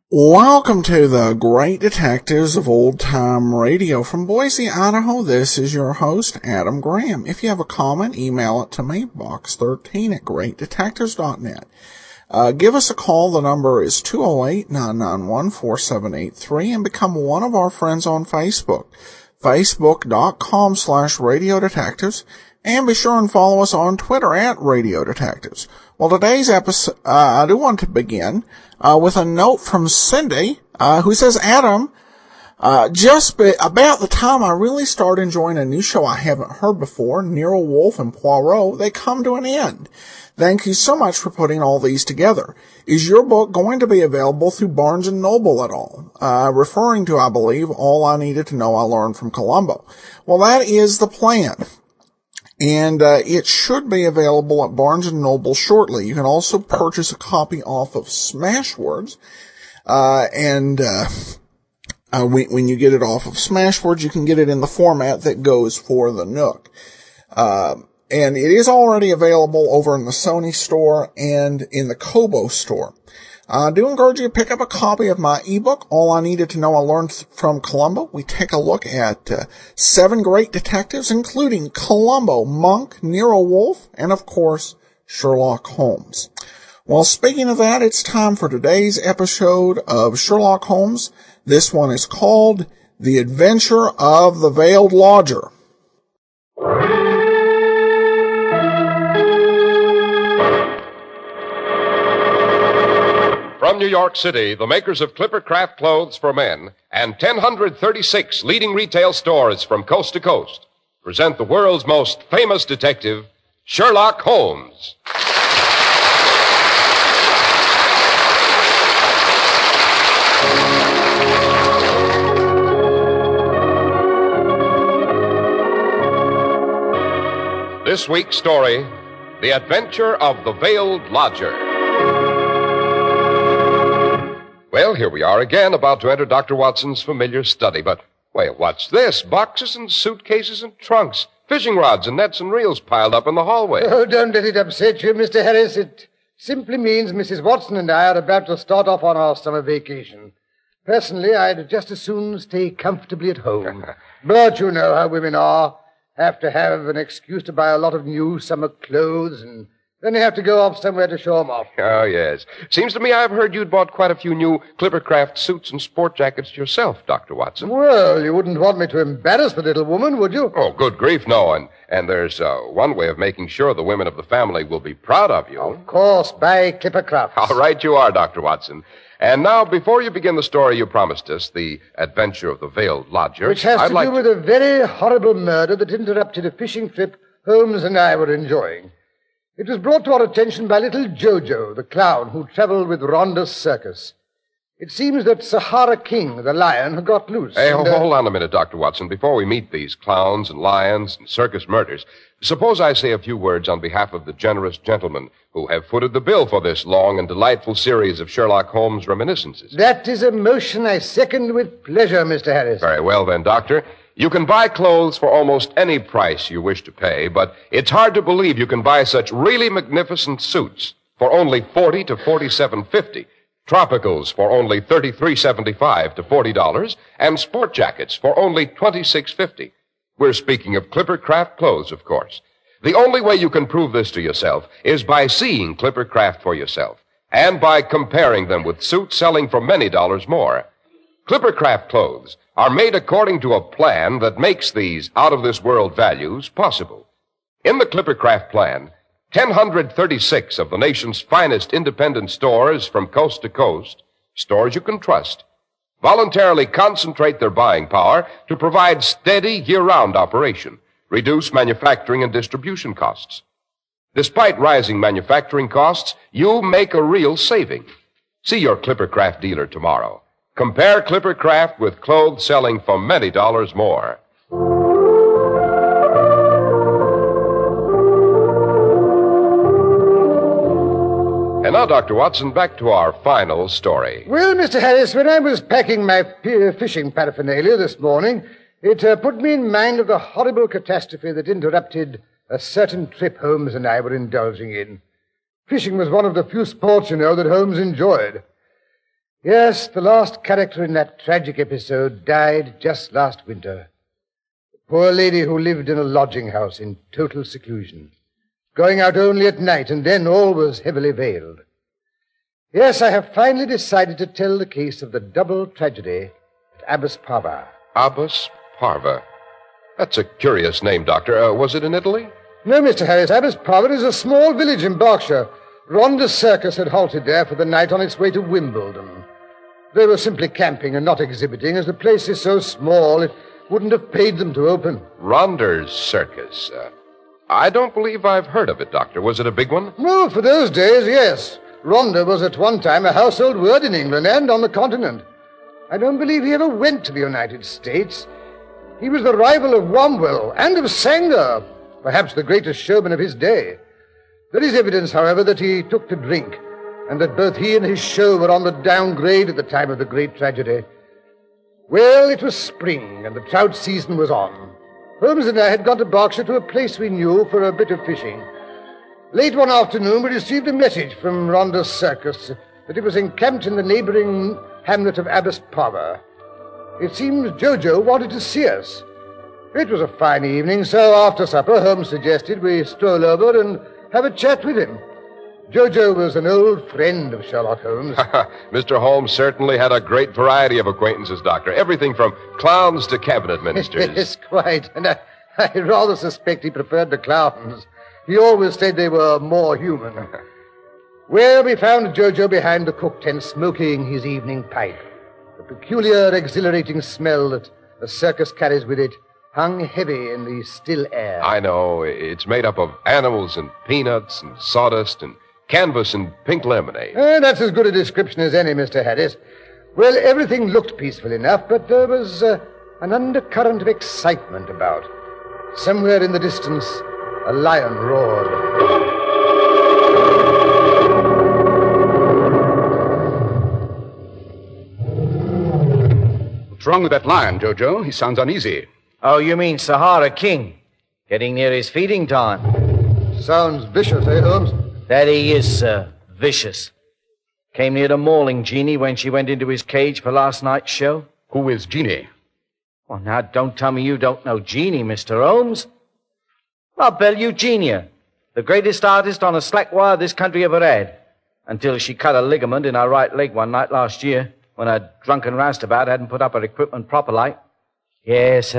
Welcome to the Great Detectives of Old Time Radio. From Boise, Idaho, this is your host, Adam Graham. If you have a comment, email it to me, box13@greatdetectives.net. Give us a call. The number is 208-991-4783, and become one of our friends on Facebook, facebook.com/Radio Detectives, and be sure and follow us on Twitter @Radio Detectives. Well, today's episode, I do want to begin with a note from Cindy, who says, Adam, about the time I really start enjoying a new show I haven't heard before, Nero, Wolfe, and Poirot, they come to an end. Thank you so much for putting all these together. Is your book going to be available through Barnes & Noble at all? Referring to, I believe, All I Needed to Know I Learned from Columbo. Well, that is the plan. And it should be available at Barnes & Noble shortly. You can also purchase a copy off of Smashwords. When you get it off of Smashwords, you can get it in the format that goes for the Nook. And it is already available over in the Sony store and in the Kobo store. I do encourage you to pick up a copy of my ebook, All I Needed to Know I Learned from Columbo. We take a look at 7 great detectives, including Columbo, Monk, Nero, Wolfe, and, of course, Sherlock Holmes. Well, speaking of that, it's time for today's episode of Sherlock Holmes. This one is called The Adventure of the Veiled Lodger. From New York City, the makers of Clipper Craft Clothes for Men and 1,036 leading retail stores from coast to coast present the world's most famous detective, Sherlock Holmes. This week's story, The Adventure of the Veiled Lodger. Well, here we are again, about to enter Dr. Watson's familiar study. But, wait, what's this? Boxes and suitcases and trunks, fishing rods and nets and reels piled up in the hallway. Oh, don't let it upset you, Mr. Harris. It simply means Mrs. Watson and I are about to start off on our summer vacation. Personally, I'd just as soon stay comfortably at home. But you know how women are. Have to have an excuse to buy a lot of new summer clothes, and then you have to go off somewhere to show them off. Oh, yes. Seems to me I've heard you'd bought quite a few new Clippercraft suits and sport jackets yourself, Dr. Watson. Well, you wouldn't want me to embarrass the little woman, would you? Oh, good grief, no. And there's one way of making sure the women of the family will be proud of you. Of course, buy Clippercraft. All right, you are, Dr. Watson. And now, before you begin the story you promised us, The Adventure of the Veiled Lodger... Which has to do with a very horrible murder that interrupted a fishing trip Holmes and I were enjoying. It was brought to our attention by little Jojo, the clown who traveled with Rhonda's circus. It seems that Sahara King, the lion, had got loose. Hey, hold on a minute, Dr. Watson. Before we meet these clowns and lions and circus murders, suppose I say a few words on behalf of the generous gentlemen who have footed the bill for this long and delightful series of Sherlock Holmes reminiscences. That is a motion I second with pleasure, Mr. Harris. Very well, then, Doctor. You can buy clothes for almost any price you wish to pay, but it's hard to believe you can buy such really magnificent suits for only $40 to $47.50, tropicals for only $33.75 to $40, and sport jackets for only $26.50. We're speaking of Clippercraft clothes, of course. The only way you can prove this to yourself is by seeing Clippercraft for yourself, and by comparing them with suits selling for many dollars more. Clippercraft clothes are made according to a plan that makes these out-of-this-world values possible. In the Clippercraft plan, 1,036 of the nation's finest independent stores from coast to coast, stores you can trust, voluntarily concentrate their buying power to provide steady year-round operation, reduce manufacturing and distribution costs. Despite rising manufacturing costs, you make a real saving. See your Clippercraft dealer tomorrow. Compare Clipper Craft with clothes selling for many dollars more. And now, Dr. Watson, back to our final story. Well, Mr. Harris, when I was packing my fishing paraphernalia this morning, it put me in mind of the horrible catastrophe that interrupted a certain trip Holmes and I were indulging in. Fishing was one of the few sports, you know, that Holmes enjoyed. Yes, the last character in that tragic episode died just last winter. The poor lady who lived in a lodging house in total seclusion, going out only at night, and then always heavily veiled. Yes, I have finally decided to tell the case of the double tragedy at Abbas Parva. Abbas Parva. That's a curious name, Doctor. Was it in Italy? No, Mr. Harris. Abbas Parva is a small village in Berkshire. Ronda's circus had halted there for the night on its way to Wimbledon. They were simply camping and not exhibiting, as the place is so small it wouldn't have paid them to open. Ronda's circus. I don't believe I've heard of it, Doctor. Was it a big one? Well, for those days, yes. Ronda was at one time a household word in England and on the continent. I don't believe he ever went to the United States. He was the rival of Womwell and of Sanger, perhaps the greatest showman of his day. There is evidence, however, that he took to drink, and that both he and his show were on the downgrade at the time of the great tragedy. Well, it was spring, and the trout season was on. Holmes and I had gone to Berkshire to a place we knew for a bit of fishing. Late one afternoon, we received a message from Ronda's circus that it was encamped in the neighboring hamlet of Abbas Parva. It seems Jojo wanted to see us. It was a fine evening, so after supper, Holmes suggested we stroll over and have a chat with him. Jojo was an old friend of Sherlock Holmes. Mr. Holmes certainly had a great variety of acquaintances, Doctor. Everything from clowns to cabinet ministers. Yes, quite. And I rather suspect he preferred the clowns. He always said they were more human. Well, we found Jojo behind the cook tent smoking his evening pipe. The peculiar, exhilarating smell that a circus carries with it hung heavy in the still air. I know. It's made up of animals and peanuts and sawdust and canvas and pink lemonade. That's as good a description as any, Mr. Harris. Well, everything looked peaceful enough, but there was an undercurrent of excitement about. Somewhere in the distance, a lion roared. What's wrong with that lion, Jojo? He sounds uneasy. Oh, you mean Sahara King? Getting near his feeding time. Sounds vicious, eh, Holmes? That he is, sir. Vicious. Came near to mauling Jeannie when she went into his cage for last night's show. Who is Jeannie? Well, now, don't tell me you don't know Jeannie, Mr. Holmes. I'll bet Eugenia, the greatest artist on a slack wire this country ever had, until she cut a ligament in her right leg one night last year when a drunken roustabout hadn't put up her equipment proper like. Yes,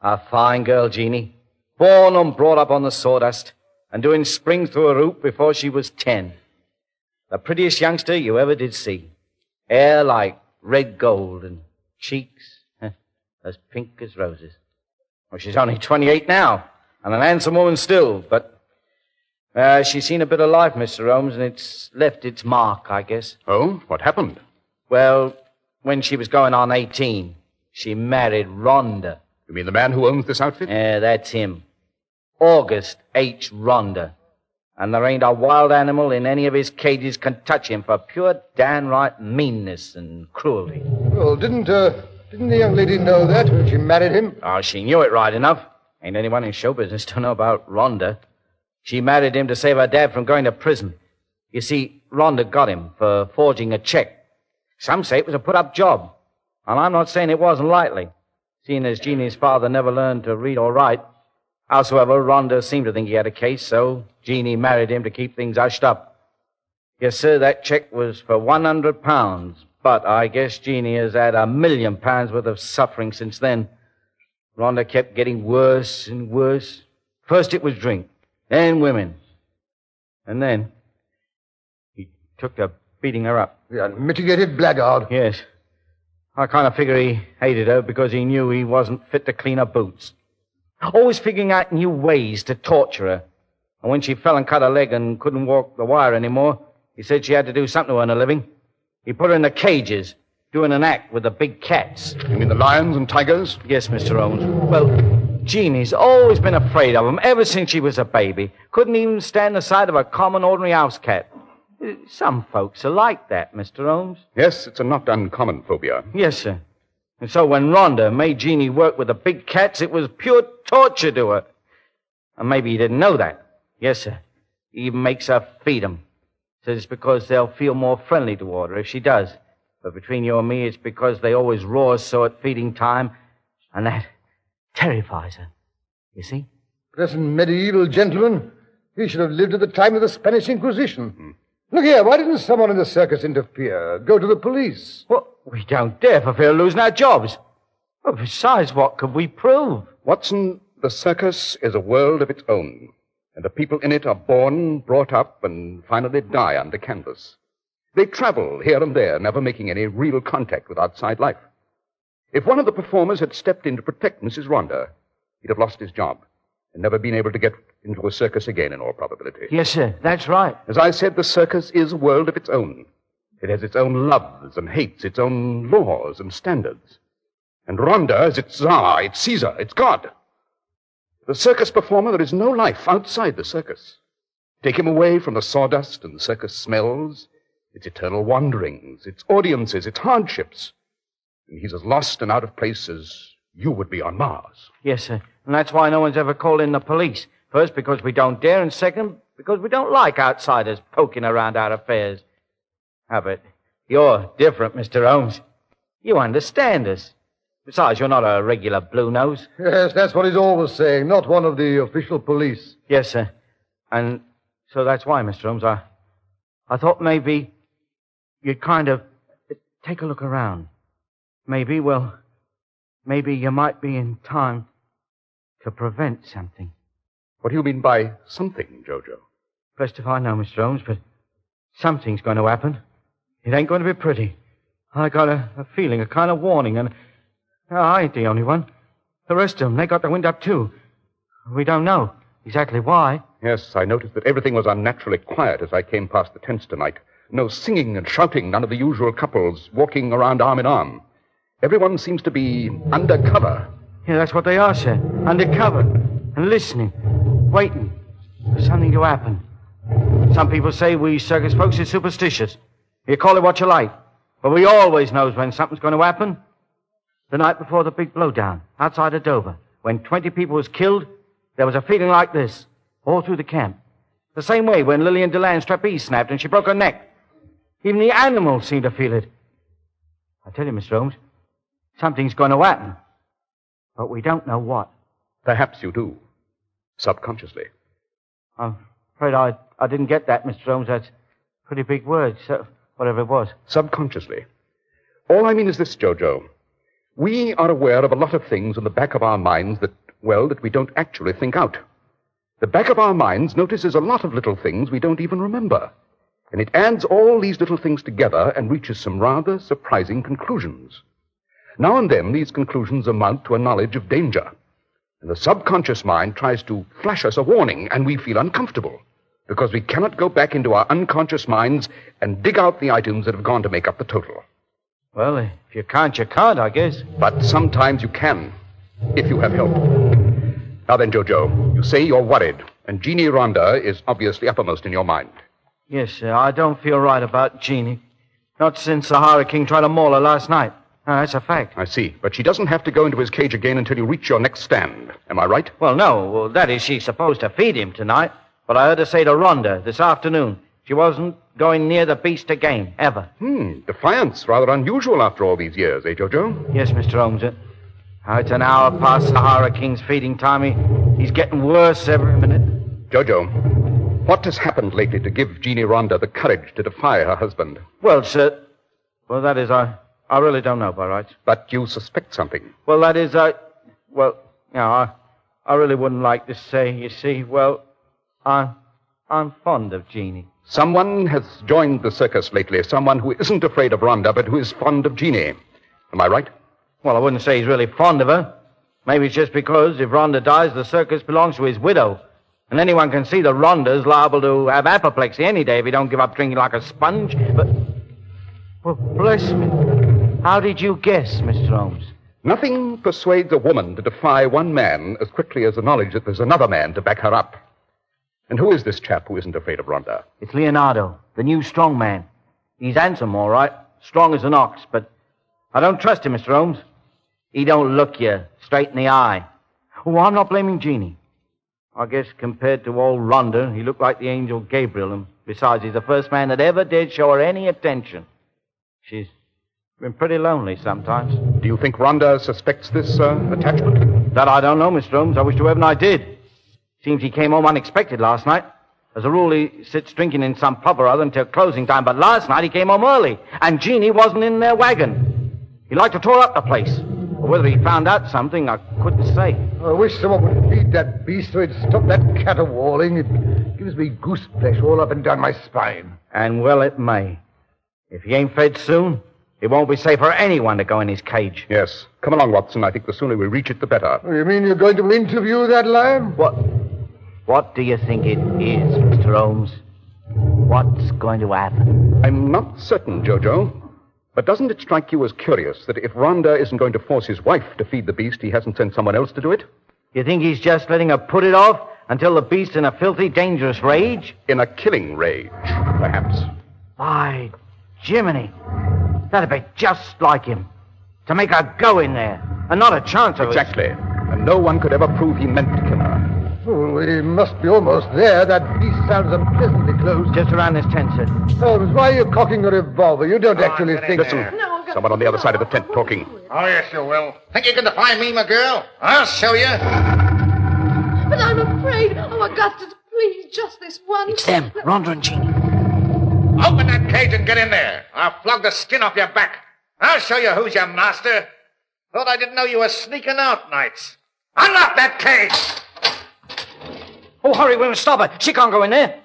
a fine girl, Jeannie. Born and brought up on the sawdust and doing spring through a hoop before she was 10. The prettiest youngster you ever did see. Hair like red gold and cheeks as pink as roses. Well, she's only 28 now and an handsome woman still, but she's seen a bit of life, Mr. Holmes, and it's left its mark, I guess. Oh, what happened? Well, when she was going on 18, she married Rhonda. You mean the man who owns this outfit? Yeah, that's him. August H. Rhonda. And there ain't a wild animal in any of his cages can touch him for pure downright meanness and cruelty. Well, didn't the young lady know that when she married him? Oh, she knew it right enough. Ain't anyone in show business to know about Rhonda. She married him to save her dad from going to prison. You see, Rhonda got him for forging a check. Some say it was a put-up job. And I'm not saying it wasn't likely, seeing as Jeannie's father never learned to read or write. Howsoever, Rhonda seemed to think he had a case, so Jeannie married him to keep things hushed up. Yes, sir, that check was for £100, but I guess Jeannie has had £1 million worth of suffering since then. Rhonda kept getting worse and worse. First it was drink, then women. And then he took to beating her up. The unmitigated blackguard. Yes. I kind of figure he hated her because he knew he wasn't fit to clean her boots. Always figuring out new ways to torture her. And when she fell and cut her leg and couldn't walk the wire anymore, he said she had to do something to earn a living. He put her in the cages, doing an act with the big cats. You mean the lions and tigers? Yes, Mr. Holmes. Well, Jeannie's always been afraid of them ever since she was a baby. Couldn't even stand the sight of a common, ordinary house cat. Some folks are like that, Mr. Holmes. Yes, it's a not uncommon phobia. Yes, sir. And so when Rhonda made Jeannie work with the big cats, it was pure torture to her. And maybe you didn't know that. Yes, sir. He even makes her feed them. Says it's because they'll feel more friendly toward her if she does. But between you and me, it's because they always roar so at feeding time, and that terrifies her. You see? Present medieval gentleman. He should have lived at the time of the Spanish Inquisition. Look here, why didn't someone in the circus interfere? Go to the police. Well, we don't dare for fear of losing our jobs. Well, besides, what could we prove? Watson, the circus is a world of its own, and the people in it are born, brought up, and finally die under canvas. They travel here and there, never making any real contact with outside life. If one of the performers had stepped in to protect Mrs. Rhonda, he'd have lost his job and never been able to get into a circus again, in all probability. Yes, sir, that's right. As I said, the circus is a world of its own. It has its own loves and hates, its own laws and standards. And Rhonda is its Tsar, its Caesar, its God. The circus performer, there is no life outside the circus. Take him away from the sawdust and the circus smells, its eternal wanderings, its audiences, its hardships. And he's as lost and out of place as you would be on Mars. Yes, sir. And that's why no one's ever called in the police. First, because we don't dare, and second, because we don't like outsiders poking around our affairs. But you're different, Mr. Holmes. You understand us. Besides, you're not a regular blue nose. Yes, that's what he's always saying, not one of the official police. Yes, sir. And so that's why, Mr. Holmes, I thought maybe you'd kind of take a look around. Maybe you might be in time to prevent something. What do you mean by something, Jojo? Blessed if I know, Mr. Holmes, but something's going to happen. It ain't going to be pretty. I got a feeling, a kind of warning, and I ain't the only one. The rest of them, they got the wind up, too. We don't know exactly why. Yes, I noticed that everything was unnaturally quiet as I came past the tents tonight. No singing and shouting, none of the usual couples walking around arm in arm. Everyone seems to be under cover. Yeah, that's what they are, sir. Undercover. And listening. Waiting for something to happen. Some people say we circus folks are superstitious. You call it what you like. But we always knows when something's going to happen. The night before the big blowdown, outside of Dover, when 20 people was killed, there was a feeling like this, all through the camp. The same way when Lillian Deland's trapeze snapped and she broke her neck. Even the animals seemed to feel it. I tell you, Mr. Holmes, something's going to happen. But we don't know what. Perhaps you do. Subconsciously. I'm afraid I didn't get that, Mr. Holmes. That's pretty big words, so whatever it was. Subconsciously. All I mean is this, Jojo. We are aware of a lot of things in the back of our minds that we don't actually think out. The back of our minds notices a lot of little things we don't even remember. And it adds all these little things together and reaches some rather surprising conclusions. Now and then, these conclusions amount to a knowledge of danger. And the subconscious mind tries to flash us a warning, and we feel uncomfortable, because we cannot go back into our unconscious minds and dig out the items that have gone to make up the total. Well, if you can't, you can't, I guess. But sometimes you can, if you have help. Now then, Jojo, you say you're worried, and Jeannie Rhonda is obviously uppermost in your mind. Yes, sir, I don't feel right about Jeannie. Not since the Sahara King tried to maul her last night. No, that's a fact. I see. But she doesn't have to go into his cage again until you reach your next stand. Am I right? Well, no. Well, that is, she's supposed to feed him tonight. But I heard her say to Rhonda this afternoon she wasn't going near the beast again, ever. Defiance. Rather unusual after all these years, eh, Jojo? Yes, Mr. Holmes. It's an hour past Sahara King's feeding time. He's getting worse every minute. Jojo, what has happened lately to give Jeannie Rhonda the courage to defy her husband? Well, sir, that is, I really don't know, by rights. But you suspect something. Well, that is, I really wouldn't like to say, you see. Well, I'm fond of Jeannie. Someone has joined the circus lately. Someone who isn't afraid of Rhonda, but who is fond of Jeannie. Am I right? Well, I wouldn't say he's really fond of her. Maybe it's just because if Rhonda dies, the circus belongs to his widow. And anyone can see that Rhonda's liable to have apoplexy any day if he don't give up drinking like a sponge. But, well, bless me. How did you guess, Mr. Holmes? Nothing persuades a woman to defy one man as quickly as the knowledge that there's another man to back her up. And who is this chap who isn't afraid of Rhonda? It's Leonardo, the new strong man. He's handsome, all right, strong as an ox, but I don't trust him, Mr. Holmes. He don't look you straight in the eye. Oh, I'm not blaming Jeannie. I guess compared to old Rhonda, he looked like the angel Gabriel, and besides, he's the first man that ever did show her any attention. She's been pretty lonely sometimes. Do you think Rhonda suspects this attachment? That I don't know, Mr. Holmes. I wish to heaven I did. Seems he came home unexpected last night. As a rule, he sits drinking in some pub or other until closing time, but last night he came home early, and Jeannie wasn't in their wagon. He liked to tore up the place. But whether he found out something, I couldn't say. I wish someone would feed that beast so it'd stop that caterwauling. It gives me goose flesh all up and down my spine. And well it may. If he ain't fed soon, it won't be safe for anyone to go in his cage. Yes. Come along, Watson. I think the sooner we reach it, the better. Oh, you mean you're going to interview that lion? What do you think it is, Mr. Holmes? What's going to happen? I'm not certain, Jojo. But doesn't it strike you as curious that if Rhonda isn't going to force his wife to feed the beast, he hasn't sent someone else to do it? You think he's just letting her put it off until the beast's in a filthy, dangerous rage? In a killing rage, perhaps. By Jiminy. That'd be just like him. To make her go in there, and not a chance of Exactly. And no one could ever prove he meant to kill her. Oh, we must be almost there. That beast sounds unpleasantly close. Just around this tent, sir. Holmes, why are you cocking a revolver? You don't actually think... Listen, someone on the other side of the tent talking. Oh, yes, you will. Think you can defy me, my girl? I'll show you. But I'm afraid. Oh, Augustus, please, just this once. It's them, Rhonda and Jeannie. Open that cage and get in there. I'll flog the skin off your back. I'll show you who's your master. Thought I didn't know you were sneaking out nights. Unlock that cage! Oh, hurry, we must stop her. She can't go in there.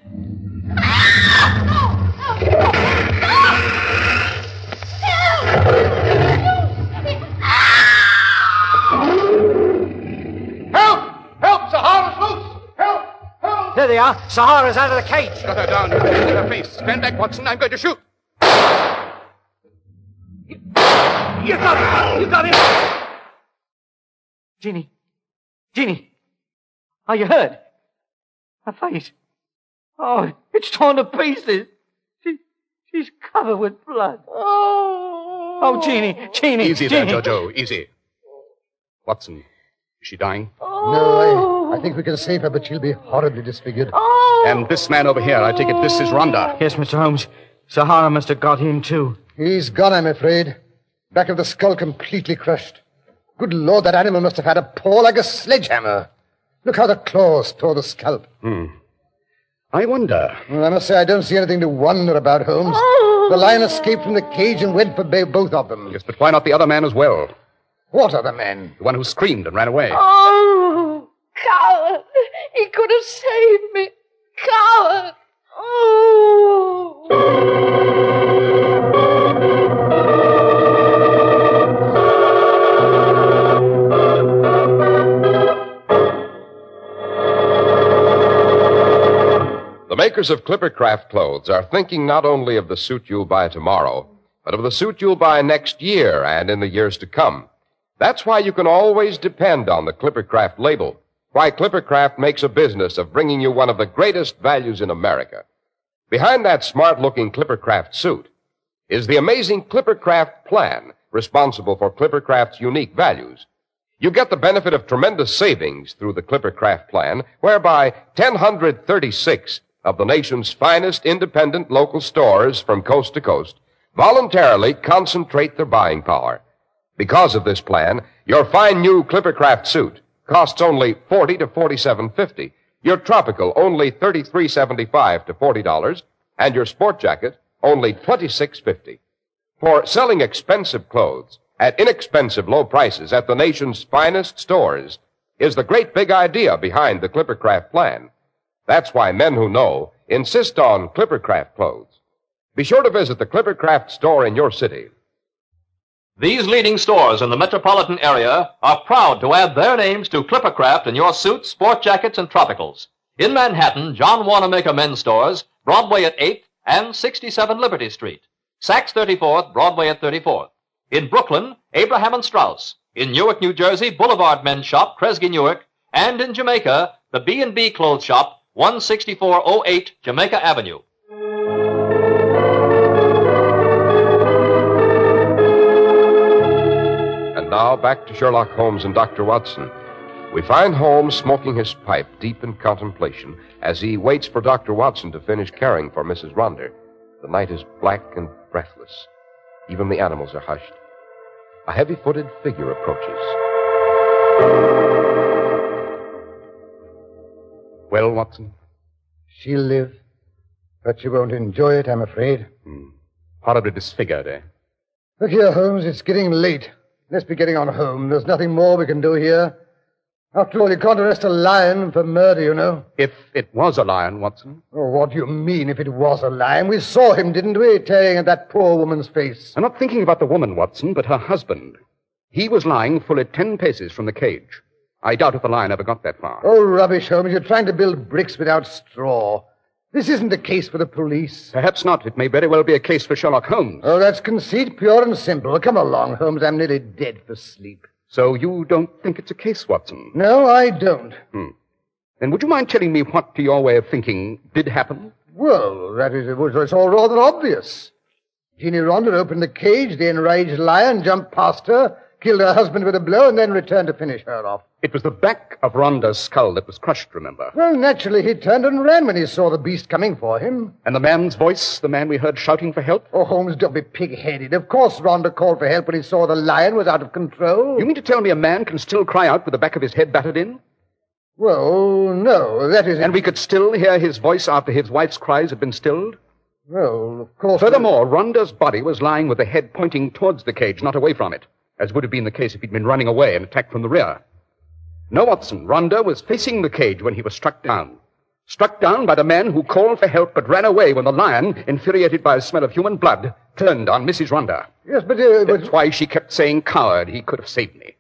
Help! Help! Sahara's loose! Help! Help! There they are. Sahara's out of the cage. Got her down. In her face. Stand back, Watson. I'm going to shoot. You got him. You got him. Jeannie. Jeannie. Are you hurt? Her face. Oh, it's torn to pieces. She's covered with blood. Oh, Jeannie. Jeannie. Easy Jeannie. there, Jojo. Easy. Watson, is she dying? No, I think we can save her, but she'll be horribly disfigured. And this man over here, I take it this is Rhonda. Yes, Mr. Holmes. Sahara must have got him, too. He's gone, I'm afraid. Back of the skull completely crushed. Good Lord, that animal must have had a paw like a sledgehammer. Look how the claws tore the scalp. I wonder. Well, I must say I don't see anything to wonder about, Holmes. The lion escaped from the cage and went for both of them. Yes, but why not the other man as well? What other man? The one who screamed and ran away. Oh, coward. He could have saved me. Coward. The makers of Clippercraft clothes are thinking not only of the suit you'll buy tomorrow, but of the suit you'll buy next year and in the years to come. That's why you can always depend on the Clippercraft label. Why Clippercraft makes a business of bringing you one of the greatest values in America. Behind that smart-looking Clippercraft suit is the amazing Clippercraft plan, responsible for Clippercraft's unique values. You get the benefit of tremendous savings through the Clippercraft plan, whereby 1,036 of the nation's finest independent local stores from coast to coast voluntarily concentrate their buying power. Because of this plan, your fine new Clippercraft suit costs only $40 to $47.50, your tropical only $33.75 to $40, and your sport jacket only $26.50. For selling expensive clothes at inexpensive low prices at the nation's finest stores is the great big idea behind the Clippercraft plan. That's why men who know insist on Clippercraft clothes. Be sure to visit the Clippercraft store in your city. These leading stores in the metropolitan area are proud to add their names to Clippercraft in your suits, sport jackets, and tropicals. In Manhattan, John Wanamaker Men's Stores, Broadway at 8th and 67 Liberty Street. Saks 34th, Broadway at 34th. In Brooklyn, Abraham and Strauss. In Newark, New Jersey, Boulevard Men's Shop, Kresge Newark. And in Jamaica, the B&B Clothes Shop, 16408 Jamaica Avenue. And now back to Sherlock Holmes and Dr. Watson. We find Holmes smoking his pipe, deep in contemplation, as he waits for Dr. Watson to finish caring for Mrs. Ronder. The night is black and breathless. Even the animals are hushed. A heavy-footed figure approaches. Well, Watson? She'll live, but she won't enjoy it, I'm afraid. Horribly disfigured, eh? Look here, Holmes, it's getting late. Let's be getting on home. There's nothing more we can do here. After all, you can't arrest a lion for murder, you know. If it was a lion, Watson. Oh, what do you mean, if it was a lion? We saw him, didn't we, tearing at that poor woman's face. I'm not thinking about the woman, Watson, but her husband. He was lying fully 10 paces from the cage. I doubt if the lion ever got that far. Oh, rubbish, Holmes. You're trying to build bricks without straw. This isn't a case for the police. Perhaps not. It may very well be a case for Sherlock Holmes. Oh, that's conceit, pure and simple. Come along, Holmes. I'm nearly dead for sleep. So you don't think it's a case, Watson? No, I don't. Then would you mind telling me what, to your way of thinking, did happen? Well, it's all rather obvious. Jeannie Ronder opened the cage, the enraged lion jumped past her, killed her husband with a blow, and then returned to finish her off. It was the back of Ronda's skull that was crushed, remember? Well, naturally, he turned and ran when he saw the beast coming for him. And the man's voice, the man we heard shouting for help? Oh, Holmes, don't be pig-headed. Of course Ronder called for help when he saw the lion was out of control. You mean to tell me a man can still cry out with the back of his head battered in? Well, no, that is... And we could still hear his voice after his wife's cries had been stilled? Well, of course... Furthermore, Ronda's body was lying with the head pointing towards the cage, not away from it, as would have been the case if he'd been running away and attacked from the rear. No, Watson, Ronda was facing the cage when he was struck down. Struck down by the man who called for help but ran away when the lion, infuriated by a smell of human blood, turned on Mrs. Ronda. Yes, but... That's why she kept saying, coward, he could have saved me.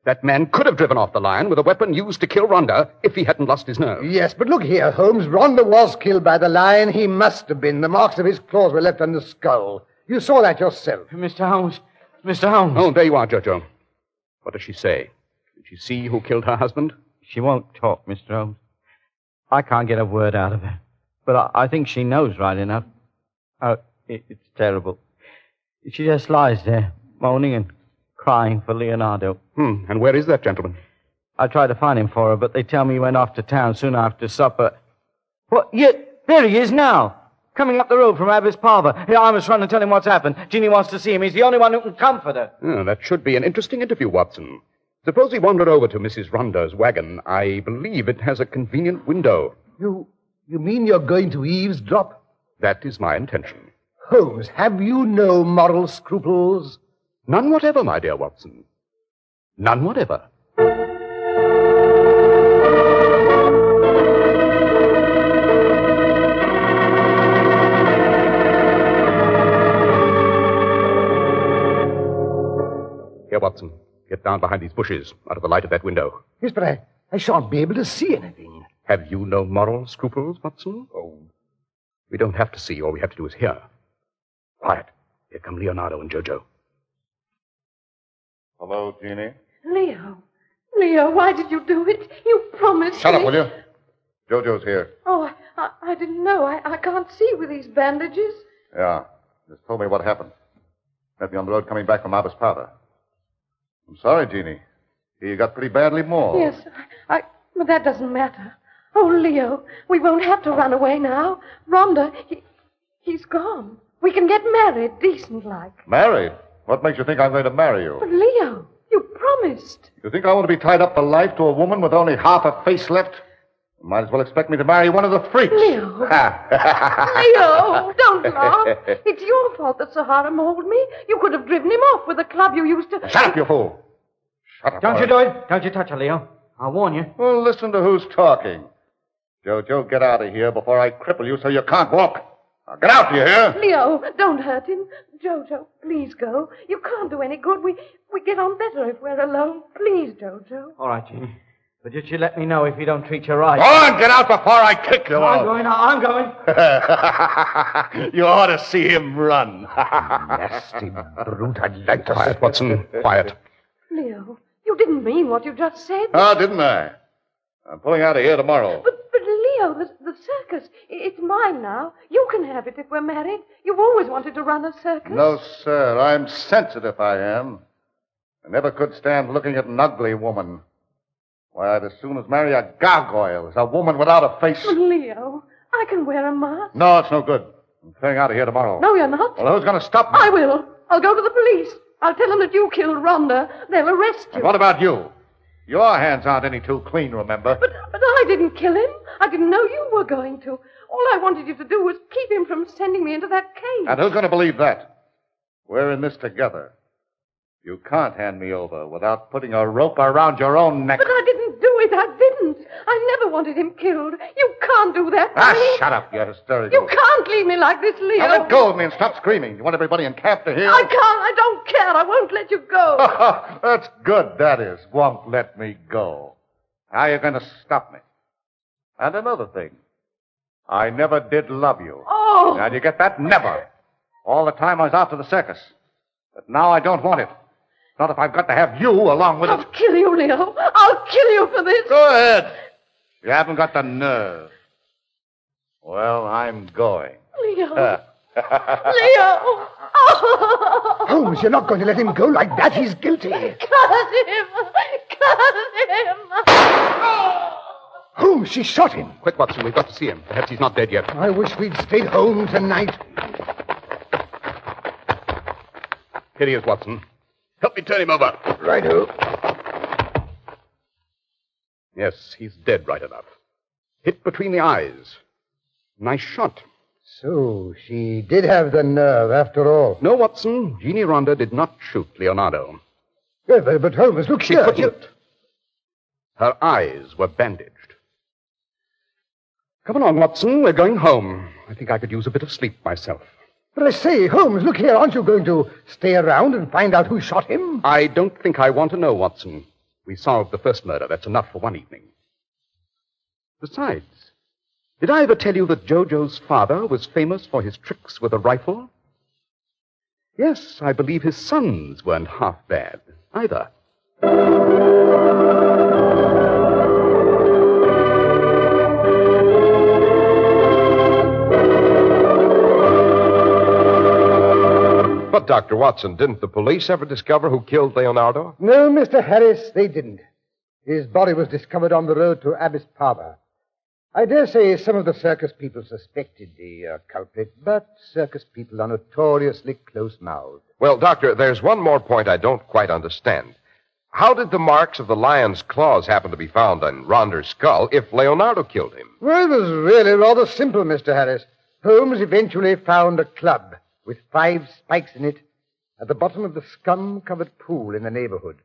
That man could have driven off the lion with a weapon used to kill Ronda if he hadn't lost his nerve. Yes, but look here, Holmes. Ronda was killed by the lion. He must have been. The marks of his claws were left on the skull. You saw that yourself. Mr. Holmes. Mr. Holmes. Oh, there you are, Jojo. What does she say? Did she see who killed her husband? She won't talk, Mr. Holmes. I can't get a word out of her. But I think she knows right enough. Oh, it's terrible. She just lies there, moaning and crying for Leonardo. And where is that gentleman? I tried to find him for her, but they tell me he went off to town soon after supper. What? Yeah, there he is now. Coming up the road from Abbess Parva. Here, I must run and tell him what's happened. Jeannie wants to see him. He's the only one who can comfort her. Oh, that should be an interesting interview, Watson. Suppose we wandered over to Mrs. Ronda's wagon. I believe it has a convenient window. You mean you're going to eavesdrop? That is my intention. Holmes, have you no moral scruples? None whatever, my dear Watson. None whatever. Here, Watson. Get down behind these bushes, out of the light of that window. Yes, but I shan't be able to see anything. Have you no moral scruples, Watson? Oh. We don't have to see. All we have to do is hear. Quiet. Here come Leonardo and Jojo. Hello, Jeannie. Leo, why did you do it? You promised Shut me. up, will you? Jojo's here. Oh, I didn't know. I can't see with these bandages. Yeah. Just told me what happened. Met me on the road coming back from Abbess Parva. I'm sorry, Jeannie. You got pretty badly mauled. Yes, but that doesn't matter. Oh, Leo, we won't have to run away now. Rhonda, he's gone. We can get married, decent-like. Married? What makes you think I'm going to marry you? But, Leo, you promised. You think I want to be tied up for life to a woman with only half a face left? You might as well expect me to marry one of the freaks. Leo. Leo, don't laugh. It's your fault that Sahara mauled me. You could have driven him off with the club you used to... Shut up, you fool. Shut up. Don't you do it. Don't you touch her, Leo. I'll warn you. Well, listen to who's talking. Jojo, get out of here before I cripple you so you can't walk. Now, get out, do you hear? Leo, don't hurt him. Jojo, please go. You can't do any good. We get on better if we're alone. Please, Jojo. All right, Jeannie. But just you let me know if you don't treat you right. Go on, get out before I kick you I'm out. going, I'm going. You ought to see him run. Nasty brute, I'd like to Quiet, Watson. Quiet. Leo, you didn't mean what you just said. Oh, didn't I? I'm pulling out of here tomorrow. But Leo, the circus, it's mine now. You can have it if we're married. You've always wanted to run a circus. No, sir. I'm sensitive, I am. I never could stand looking at an ugly woman. Why, I'd as soon as marry a gargoyle as a woman without a face. But Leo, I can wear a mask. No, it's no good. I'm clearing out of here tomorrow. No, you're not. Well, who's going to stop me? I will. I'll go to the police. I'll tell them that you killed Rhonda. They'll arrest you. And what about you? Your hands aren't any too clean, remember? But I didn't kill him. I didn't know you were going to. All I wanted you to do was keep him from sending me into that cage. And who's going to believe that? We're in this together. You can't hand me over without putting a rope around your own neck. But I didn't do it. I didn't. I never wanted him killed. You can't do that. Shut up, you hysterical. You can't leave me like this, Leo. Now let go of me and stop screaming. You want everybody in camp to hear? I can't. I don't care. I won't let you go. That's good, that is. Won't let me go. How are you going to stop me? And another thing. I never did love you. Oh. Now, do you get that? Never. All the time I was out to the circus. But now I don't want it. Not if I've got to have you along with I'll it. kill you, Leo. I'll kill you for this. Go ahead. You haven't got the nerve. Well, I'm going. Leo. Leo. Oh. Holmes, you're not going to let him go like that. He's guilty. Cut him. Cut him. Holmes, she shot him. Quick, Watson. We've got to see him. Perhaps he's not dead yet. I wish we'd stayed home tonight. Here he is, Watson. Help me turn him over. Righto. Yes, he's dead right enough. Hit between the eyes. Nice shot. So, she did have the nerve after all. No, Watson. Jeannie Rhonda did not shoot Leonardo. But Holmes, look She here. couldn't. Her eyes were bandaged. Come along, Watson. We're going home. I think I could use a bit of sleep myself. But I say, Holmes, look here. Aren't you going to stay around and find out who shot him? I don't think I want to know, Watson. We solved the first murder. That's enough for one evening. Besides, did I ever tell you that Jojo's father was famous for his tricks with a rifle? Yes, I believe his sons weren't half bad either. But, Dr. Watson, didn't the police ever discover who killed Leonardo? No, Mr. Harris, they didn't. His body was discovered on the road to Abbas Parva. I dare say some of the circus people suspected the culprit, but circus people are notoriously close-mouthed. Well, Doctor, there's one more point I don't quite understand. How did the marks of the lion's claws happen to be found on Rhonda's skull if Leonardo killed him? Well, it was really rather simple, Mr. Harris. Holmes eventually found a club with 5 spikes in it at the bottom of the scum-covered pool in the neighborhood.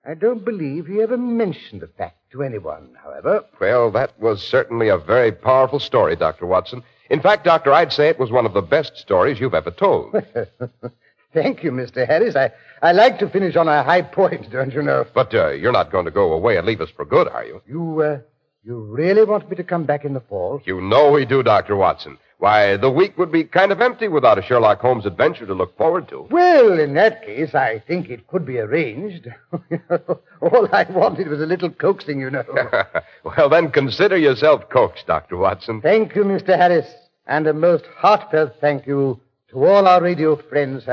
I don't believe he ever mentioned the fact to anyone, however. Well, that was certainly a very powerful story, Dr. Watson. In fact, Doctor, I'd say it was one of the best stories you've ever told. Thank you, Mr. Harris. I like to finish on a high point, don't you know? But you're not going to go away and leave us for good, are you? You really want me to come back in the fall? You know we do, Dr. Watson. Why, the week would be kind of empty without a Sherlock Holmes adventure to look forward to. Well, in that case, I think it could be arranged. All I wanted was a little coaxing, you know. Well, then consider yourself coaxed, Dr. Watson. Thank you, Mr. Harris, and a most heartfelt thank you to all our radio friends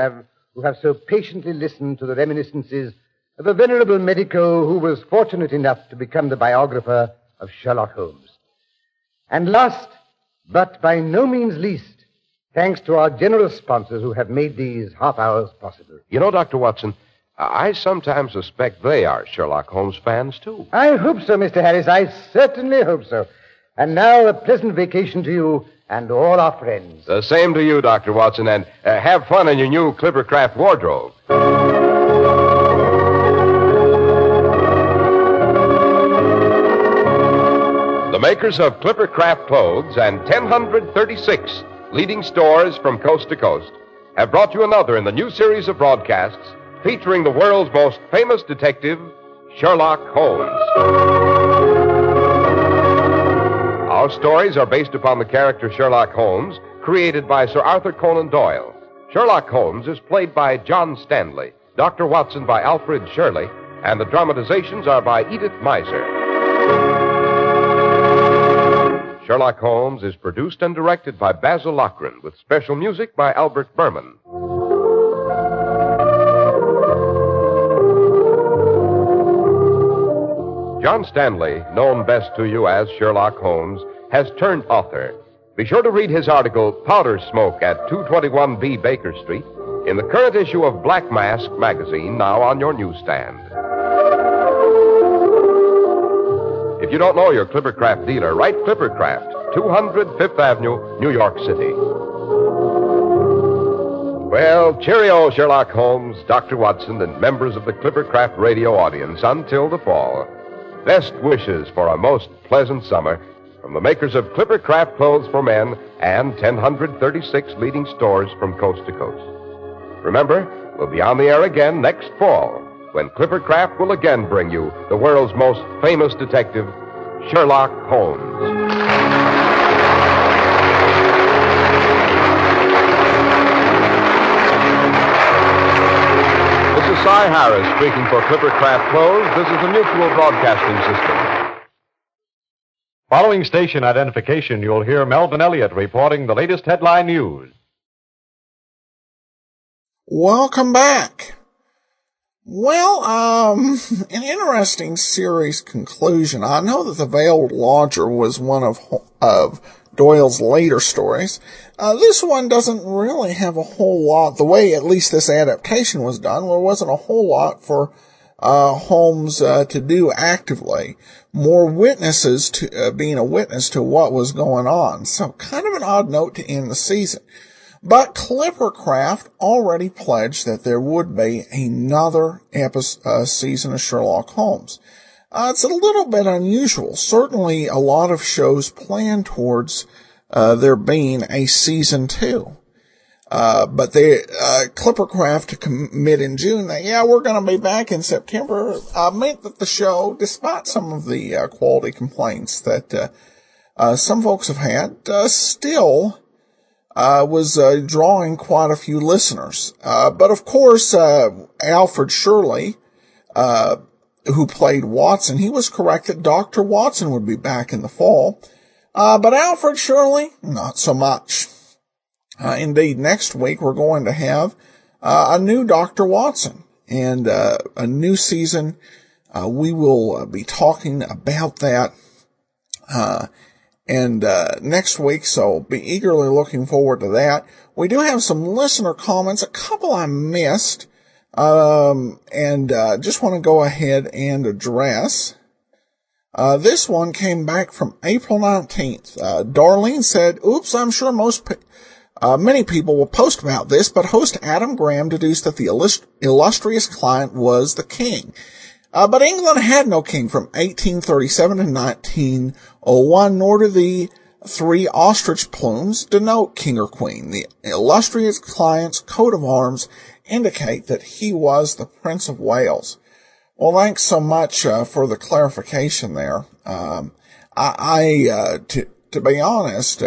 who have so patiently listened to the reminiscences of a venerable medico who was fortunate enough to become the biographer of Sherlock Holmes. And last, but by no means least, thanks to our generous sponsors who have made these half hours possible. You know, Dr. Watson, I sometimes suspect they are Sherlock Holmes fans, too. I hope so, Mr. Harris. I certainly hope so. And now a pleasant vacation to you and all our friends. The same to you, Dr. Watson, and have fun in your new Clippercraft wardrobe. The makers of Clippercraft clothes and 1,036 leading stores from coast to coast have brought you another in the new series of broadcasts featuring the world's most famous detective, Sherlock Holmes. Our stories are based upon the character Sherlock Holmes, created by Sir Arthur Conan Doyle. Sherlock Holmes is played by John Stanley, Dr. Watson by Alfred Shirley, and the dramatizations are by Edith Meiser. Sherlock Holmes is produced and directed by Basil Lochran, with special music by Albert Berman. John Stanley, known best to you as Sherlock Holmes, has turned author. Be sure to read his article, Powder Smoke, at 221B Baker Street, in the current issue of Black Mask magazine, now on your newsstand. If you don't know your Clippercraft dealer, write Clippercraft, 200 Fifth Avenue, New York City. Well, cheerio, Sherlock Holmes, Dr. Watson, and members of the Clippercraft radio audience until the fall. Best wishes for a most pleasant summer from the makers of Clippercraft clothes for men and 1,036 leading stores from coast to coast. Remember, we'll be on the air again next fall when Clippercraft will again bring you the world's most famous detective, Sherlock Holmes. This is Cy Harris speaking for Clippercraft Clothes. This is the Mutual Broadcasting System. Following station identification, you'll hear Melvin Elliott reporting the latest headline news. Welcome back. Well, an interesting series conclusion. I know that The Veiled Lodger was one of Doyle's later stories. This one doesn't really have a whole lot, the way at least this adaptation was done, there wasn't a whole lot for Holmes to do actively. More witnesses to being a witness to what was going on. So kind of an odd note to end the season. But Clippercraft already pledged that there would be another season of Sherlock Holmes. It's a little bit unusual. Certainly a lot of shows plan towards there being a season 2. But Clippercraft to commit in June that, we're going to be back in September, meant that the show, despite some of the quality complaints that some folks have had, still was drawing quite a few listeners. But of course, Alfred Shirley, who played Watson, he was correct that Dr. Watson would be back in the fall. But Alfred Shirley, not so much. Indeed, next week we're going to have a new Dr. Watson and a new season. We will be talking about that next week, so be eagerly looking forward to that. We do have some listener comments, a couple I missed, and just want to go ahead and address. This one came back from April 19th. Darlene said, oops, I'm sure many people will post about this, but host Adam Graham deduced that the illustrious client was the king. But England had no king from 1837 to 1901, nor do the 3 ostrich plumes denote king or queen. The illustrious client's coat of arms indicate that he was the Prince of Wales. Well, thanks so much for the clarification there. To be honest,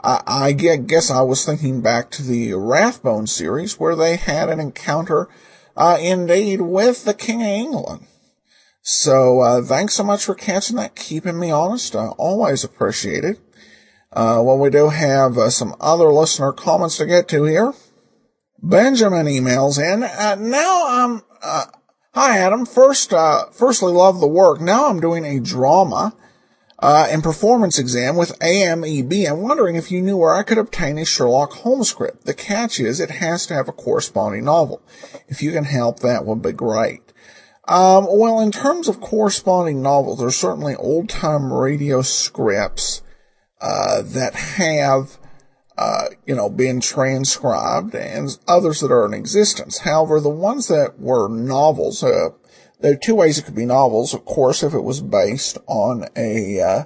I guess I was thinking back to the Rathbone series where they had an encounter, indeed, with the King of England. So, thanks so much for catching that, keeping me honest. Always appreciated. Well, we do have some other listener comments to get to here. Benjamin emails in. Hi, Adam. Firstly, love the work. Now I'm doing a drama and performance exam with AMEB. I'm wondering if you knew where I could obtain a Sherlock Holmes script. The catch is it has to have a corresponding novel. If you can help, that would be great. Well, in terms of corresponding novels, there's certainly old-time radio scripts that have been transcribed, and others that are in existence. However, the ones that were novels, there are 2 ways it could be novels. Of course, if it was based on a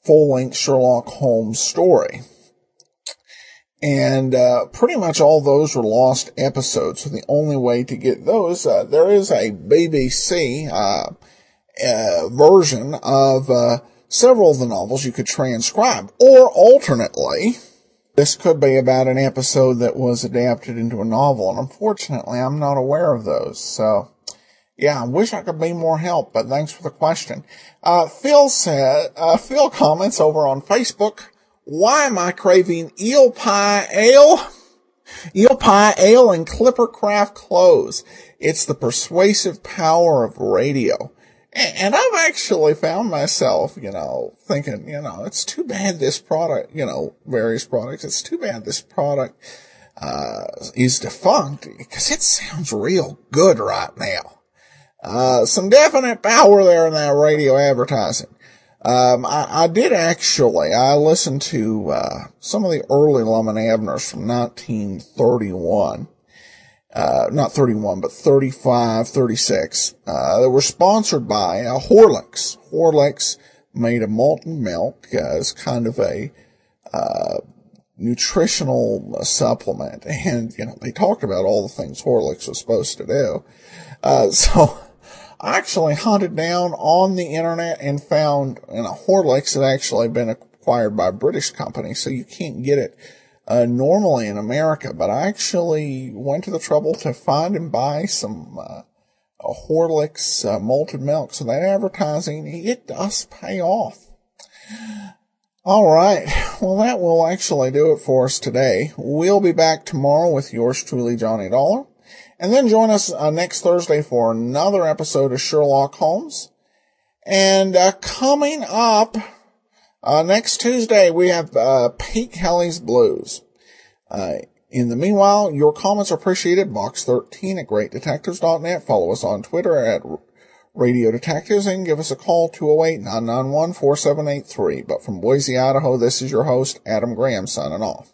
full-length Sherlock Holmes story. And pretty much all those were lost episodes. So the only way to get those, there is a BBC version of several of the novels you could transcribe. Or alternately, this could be about an episode that was adapted into a novel. And unfortunately, I'm not aware of those. So, yeah, I wish I could be more help, but thanks for the question. Phil comments over on Facebook, why am I craving eel pie ale? Eel pie ale and Clipper Craft clothes. It's the persuasive power of radio. And I've actually found myself, thinking, it's too bad this product, various products, it's too bad this product, is defunct because it sounds real good right now. Some definite power there in that radio advertising. I listened to, some of the early Lum and Abners from 1931. Not 31, but 35, 36. They were sponsored by, Horlicks. Horlicks made a malted milk, as kind of a, nutritional supplement. And, they talked about all the things Horlicks was supposed to do. So I actually hunted down on the internet and found, Horlicks had actually been acquired by a British company, so you can't get it normally in America, but I actually went to the trouble to find and buy some Horlicks malted milk. So that advertising, it does pay off. All right. Well, that will actually do it for us today. We'll be back tomorrow with yours truly, Johnny Dollar. And then join us next Thursday for another episode of Sherlock Holmes. And coming up next Tuesday, we have Pete Kelly's Blues. In the meanwhile, your comments are appreciated. Box13 at greatdetectives.net. Follow us on Twitter at Radio Detectives and give us a call, 208-991-4783. But from Boise, Idaho, this is your host, Adam Graham, signing off.